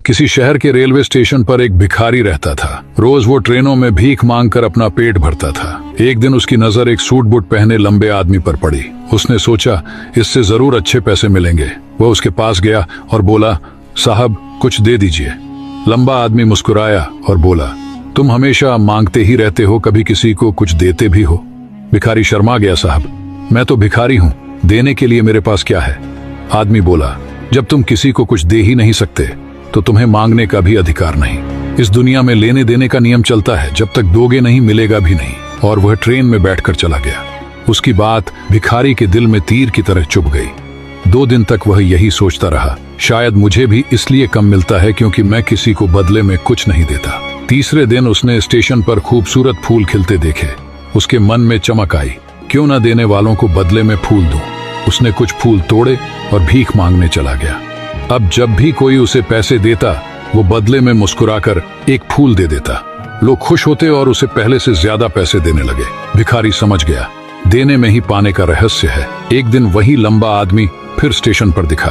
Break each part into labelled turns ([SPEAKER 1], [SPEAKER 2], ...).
[SPEAKER 1] किसी शहर के रेलवे स्टेशन पर एक भिखारी रहता था। रोज वो ट्रेनों में भीख मांगकर अपना पेट भरता था। एक दिन उसकी नजर एक सूट बूट पहने लंबे आदमी पर पड़ी। उसने सोचा इससे जरूर अच्छे पैसे मिलेंगे। वह उसके पास गया और बोला, साहब कुछ दे दीजिए। लंबा आदमी मुस्कुराया और बोला, तुम हमेशा मांगते ही रहते हो, कभी किसी को कुछ देते भी हो? भिखारी शर्मा गया, साहब मैं तो भिखारी हूँ, देने के लिए मेरे पास क्या है? आदमी बोला, जब तुम किसी को कुछ दे ही नहीं सकते तो तुम्हें मांगने का भी अधिकार नहीं। इस दुनिया में लेने देने का नियम चलता है, जब तक दोगे नहीं मिलेगा भी नहीं। और वह ट्रेन में बैठकर चला गया। उसकी बात भिखारी के दिल में तीर की तरह चुभ गई। 2 दिन तक वह यही सोचता रहा, शायद मुझे भी इसलिए कम मिलता है क्योंकि मैं किसी को बदले में कुछ नहीं देता। तीसरे दिन उसने स्टेशन पर खूबसूरत फूल खिलते देखे। उसके मन में चमक आई, क्यों न देने वालों को बदले में फूल दूं। उसने कुछ फूल तोड़े और भीख मांगने चला गया। अब जब भी कोई उसे पैसे देता वो बदले में मुस्कुराकर एक फूल दे देता। लोग खुश होते और उसे पहले से ज्यादा पैसे देने लगे। भिखारी समझ गया, देने में ही पाने का रहस्य है। एक दिन वही लंबा आदमी फिर स्टेशन पर दिखा।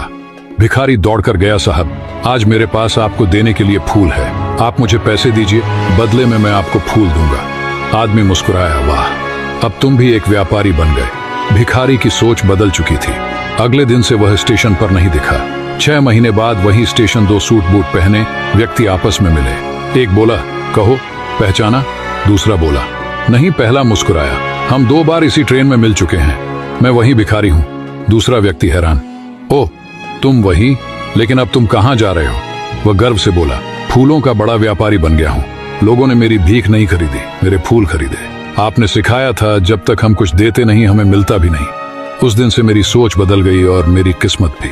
[SPEAKER 1] भिखारी दौड़कर गया, साहब आज मेरे पास आपको देने के लिए फूल है, आप मुझे पैसे दीजिए, बदले में मैं आपको फूल दूंगा। आदमी मुस्कुराया, वाह अब तुम भी एक व्यापारी बन गए। भिखारी की सोच बदल चुकी थी। अगले दिन से वह स्टेशन पर नहीं दिखा। 6 महीने बाद वही स्टेशन 2 सूट बूट पहने व्यक्ति आपस में मिले। एक बोला, कहो पहचाना? दूसरा बोला, नहीं। पहला मुस्कुराया, हम 2 बार इसी ट्रेन में मिल चुके हैं, मैं वही भिखारी हूँ। दूसरा व्यक्ति हैरान, ओह तुम वही, लेकिन अब तुम कहाँ जा रहे हो? वह गर्व से बोला, फूलों का बड़ा व्यापारी बन गया हूँ। लोगों ने मेरी भीख नहीं खरीदी, मेरे फूल खरीदे। आपने सिखाया था जब तक हम कुछ देते नहीं हमें मिलता भी नहीं। उस दिन से मेरी सोच बदल गई और मेरी किस्मत भी।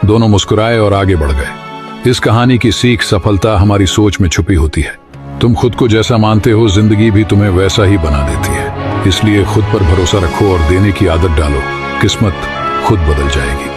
[SPEAKER 1] दोनों मुस्कुराए और आगे बढ़ गए। इस कहानी की सीख, सफलता हमारी सोच में छुपी होती है। तुम खुद को जैसा मानते हो जिंदगी भी तुम्हें वैसा ही बना देती है। इसलिए खुद पर भरोसा रखो और देने की आदत डालो, किस्मत खुद बदल जाएगी।